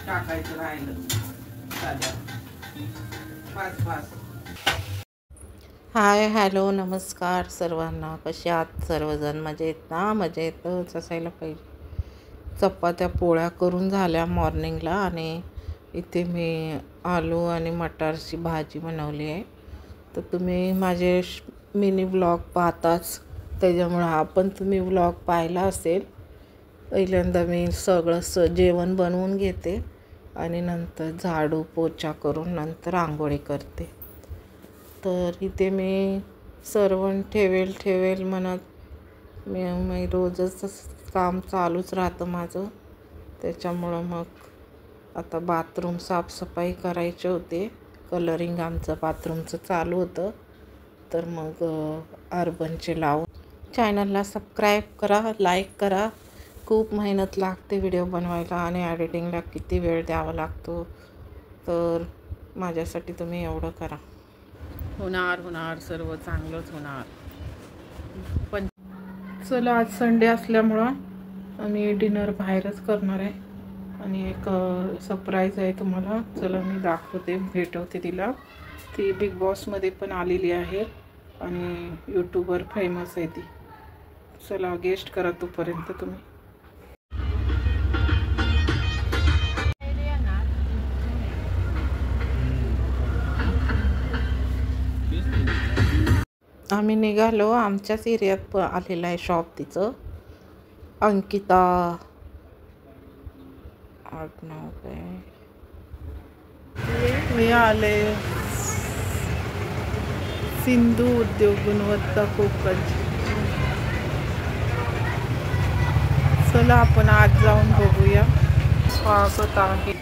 टाकायचं राहिलं पाच पाच. हाय हॅलो नमस्कार सर्वांना. कसे आहात सर्वजण? मजेत ना? मजेतच असायला पाहिजे. चपात्या पोळ्या करून झाल्या मॉर्निंगला आणि इथे मी आलू आणि मटारची भाजी बनवली आहे. तर तुम्ही माझे मिनी व्लॉग पाहताच, त्याच्यामुळं हा पण तुम्ही व्लॉग पाहिला असेल. पहिल्यांदा मी सगळं जेवण बनवून घेते आणि नंतर झाडू पोछा करून नंतर आंघोळी करते. तर इथे मी सर्वण ठेवेल म्हणत मी रोजच काम चालूच राहतं माझं. त्याच्यामुळं मग आता बाथरूम साफसफाई करायचे होते. कलरिंग आमचं बाथरूमचं चालू होतं. तर मग अर्बनचे लावून चॅनलला सबस्क्राईब करा, लाईक करा. खूप मेहनत लागते व्हिडिओ बनवायला आणि एडिटिंगला किती वेळ द्यावा लागतो. तर माझ्यासाठी तुम्ही एवढं करा. होणार सर्व चांगलंच होणार. पण चला आज संडे असल्यामुळं आम्ही डिनर बाहेरच करणार आहे आणि एक सरप्राईज आहे तुम्हाला. चला मी दाखवते, भेटवते तिला. ती बिग बॉसमध्ये पण आलेली आहे आणि यूट्यूबर फेमस आहे ती. चला गेस्ट करा तोपर्यंत तुम्ही. आम्ही निघालो. आमच्याच एरियात आलेलं आहे शॉप तिचं. अंकिता आडनाव काय हे आले. सिंधू उद्योग गुणवत्ता कोकण. चला आपण आज जाऊन बघूया. स्वागत आहे.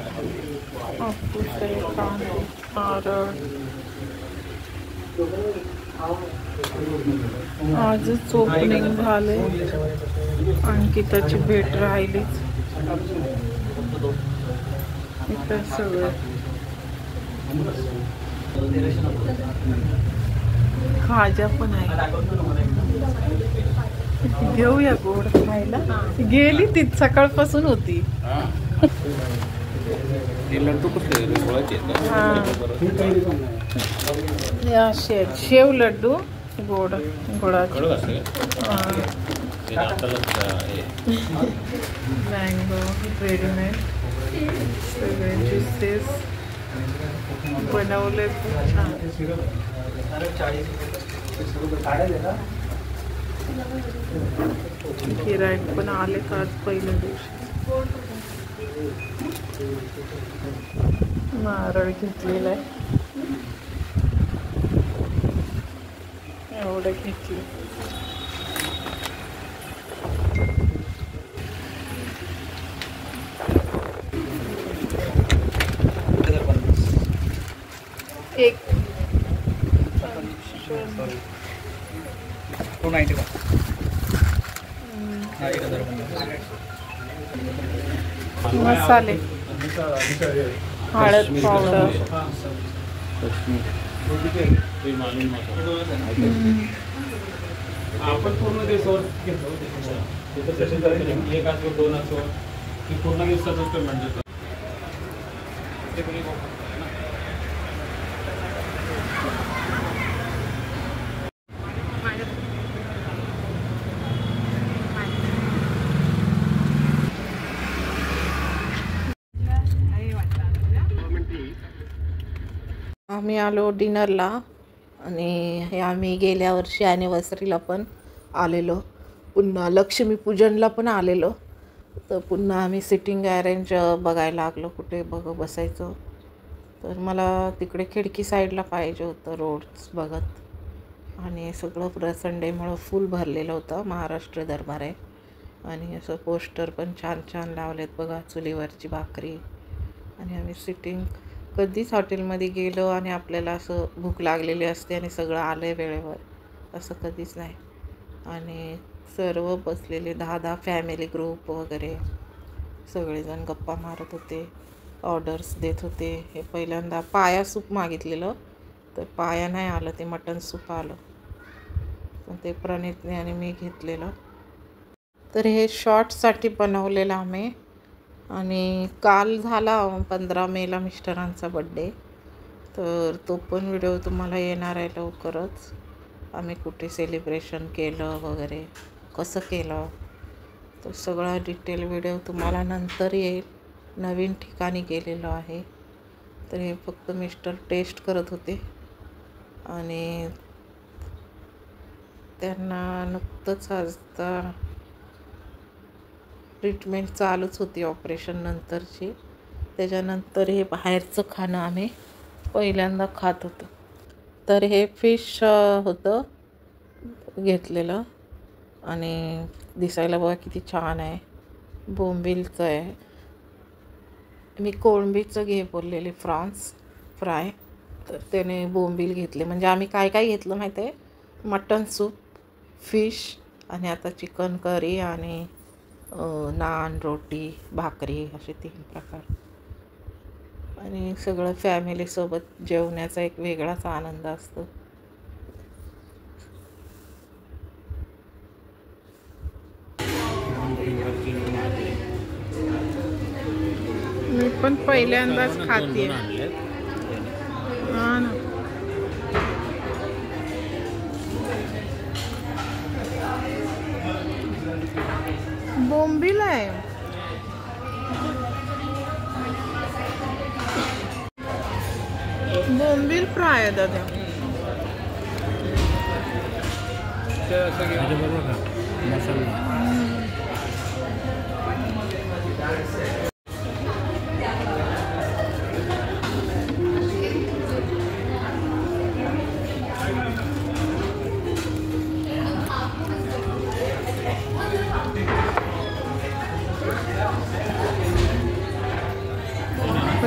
आजच ओपनिंग झाले. अंकिताची भेट राहिलीच. इथं सगळं खाजा पण आहे. घेऊया गोड खायला. गेली ती सकाळपासून होती. शेव लड्डू गोडाचे. मँगो रेडीमेड सगळे ज्युसेस बनवले. गिराईक पण आले का आज पहिल्या दिवशी. नारळ घेतलेला आहे. एवढं घेतलं. एक मसाले, हळद पावडर, आपण पूर्ण दिवसावर घेतो. एक असो दोन असो की पूर्ण दिवसाचं पेमेंट देतो. आम्ही आलो डिनरला आणि आम्ही गेल्या वर्षी ॲनिव्हर्सरीला पण आलेलो. पुन्हा लक्ष्मीपूजनला पण आलेलो. तर पुन्हा आम्ही सिटिंग अरेंज बघायला लागलो कुठे बसायचं. तर मला तिकडे खिडकी साईडला पाहिजे होतं रोड्स बघत. आणि सगळं संडेमुळं फुल भरलेलं होतं. महाराष्ट्र दरबार आहे आणि असं पोस्टर पण छान छान लावलेत बघा. चुलीवरची भाकरी. आणि आम्ही सिटिंग कधीच हॉटेलमध्ये गेलो आणि आपल्याला असं भूक लागलेली असते आणि सगळं आलं आहे वेळेवर, असं कधीच नाही. आणि सर्व बसलेले 10-10 फॅमिली ग्रुप वगैरे सगळेजण गप्पा मारत होते, ऑर्डर्स देत होते. हे पहिल्यांदा पाया सूप मागितलेलं तर पाया नाही आलं, ते मटण सूप आलं. ते प्रणितने आणि मी घेतलेलं. तर हे शॉर्ट्ससाठी बनवलेलं आम्ही. आणि काल झाला 15 मेला मिस्टरांचा बड्डे, तर तो पण व्हिडिओ तुम्हाला येणार आहे लवकरच. आम्ही कुठे सेलिब्रेशन केलं वगैरे, कसं केलं, तो सगळा डिटेल व्हिडिओ तुम्हाला नंतर येईल. नवीन ठिकाणी गेलेलो आहे, तर हे फक्त मिस्टर टेस्ट करत होते आणि त्यांना नुकतंच आता ट्रीटमेंट चालूच होती ऑपरेशन नंतरची. त्याच्यानंतर हे बाहेरचं खाणं आम्ही पहिल्यांदा खात होतो. तर हे फिश होतं घेतलेलं आणि दिसायला बघा किती छान आहे. बोंबिलचं आहे. मी कोळंबीचं बोललेली फ्रान्स फ्राय, तर त्याने बोंबील घेतले. म्हणजे आम्ही काय काय घेतलं माहिती आहे, मटन सूप, फिश आणि आता चिकन करी आणि नान, रोटी, भाकरी असे 3 प्रकार. आणि सगळं फॅमिलीसोबत जेवण्याचा एक वेगळाच आनंद असतो. मी पण पहिल्यांदाच खाते. हां ना. बोंबील आहे. बोंबील फ्राय आहे दादा.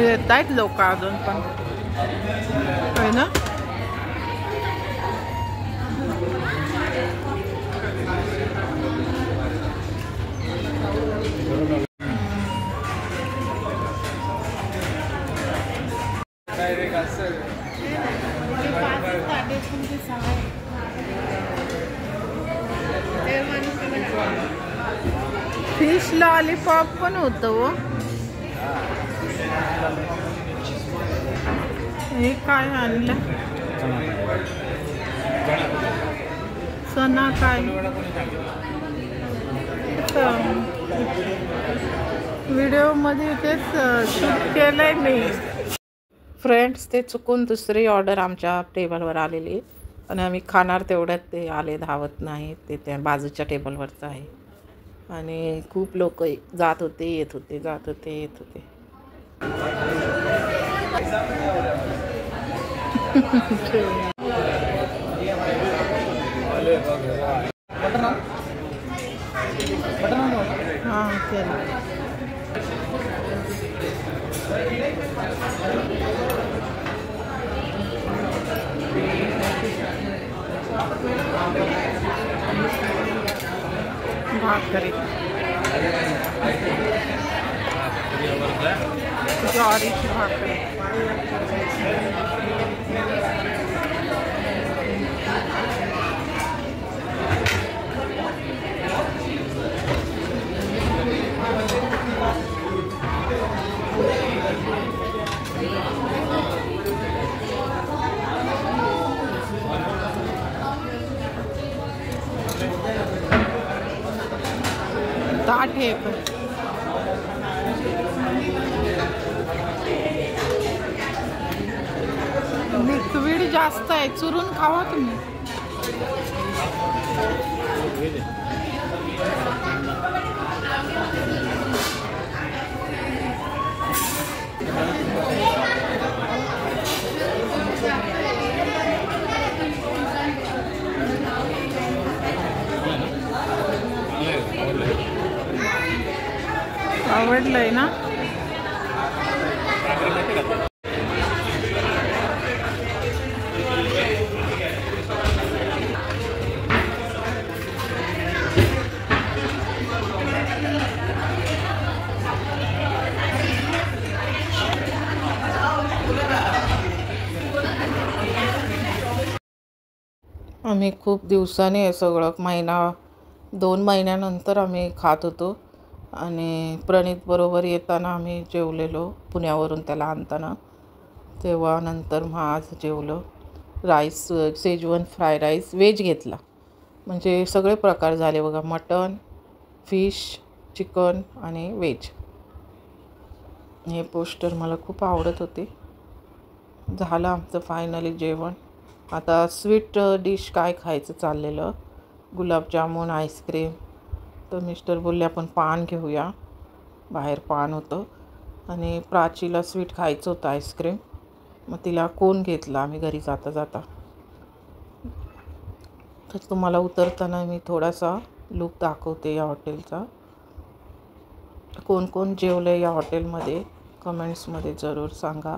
येत आहेत लोक अजून पण, होय ना. फिश लॉलीपॉप पण होतं हो. हे काय आणलं, चना काय व्हिडिओ मध्ये तेच शूट केलंय मी. फ्रेंड्स, ते चुकून दुसरी ऑर्डर आमच्या टेबलवर आलेली आणि आम्ही खाणार तेवढ्यात ते आले धावत नाही. ते त्या बाजूच्या टेबलवरचं आहे आणि खूप लोक जात होते येत होते, जात होते येत होते. हां केलं. भाकरी, ज्वारीची भाकरी. ताट आहे पण लिक्विड जास्त आहे. चुरून खावा तुम्ही. आवडलंय ना. आम्ही खूप दिवसांनी हे सगळं 2 महिन्यानंतर आम्ही खात होतो. आणि प्रणितबरोबर येताना आम्ही जेवलेलो पुण्यावरून त्याला आणताना. तेव्हा नंतर मग आज जेवलो. Rice Schezwan fry rice veg घेतला. म्हणजे सगळे प्रकार झाले बघा, मटन, फिश, चिकन आणि व्हेज. हे पोस्टर मला खूप आवडत होते. झालं आमचं फायनली जेवण. आता स्वीट डिश काय खायचं चाललेलं, गुलाबजामुन, आईस्क्रीम. तर मिस्टर बोलले आपण पान घेऊया. बाहेर पान होतं आणि प्राचीला स्वीट खायचं होतं, आईस्क्रीम. मग तिला कोन घेतला आम्ही घरी जाता जाता. तर तुम्हाला उतरताना मी थोडासा लुक दाखवते या हॉटेलचा. कोण कोण जेवलं या हॉटेलमध्ये कमेंट्समध्ये जरूर सांगा.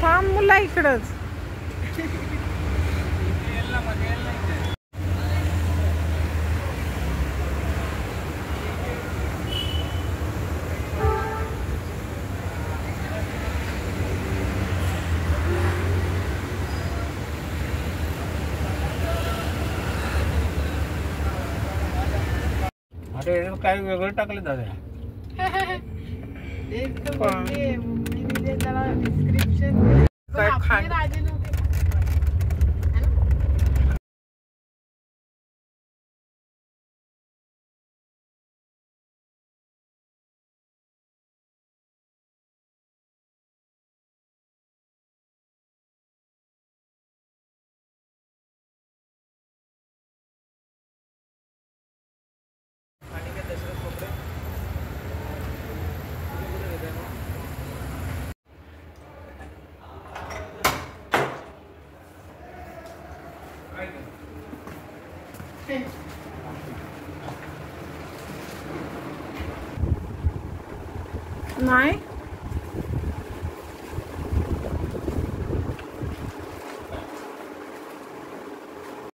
थांब मुला इकडंच. अरे काय वेगळं टाकलं दादा. काय खाण नाही.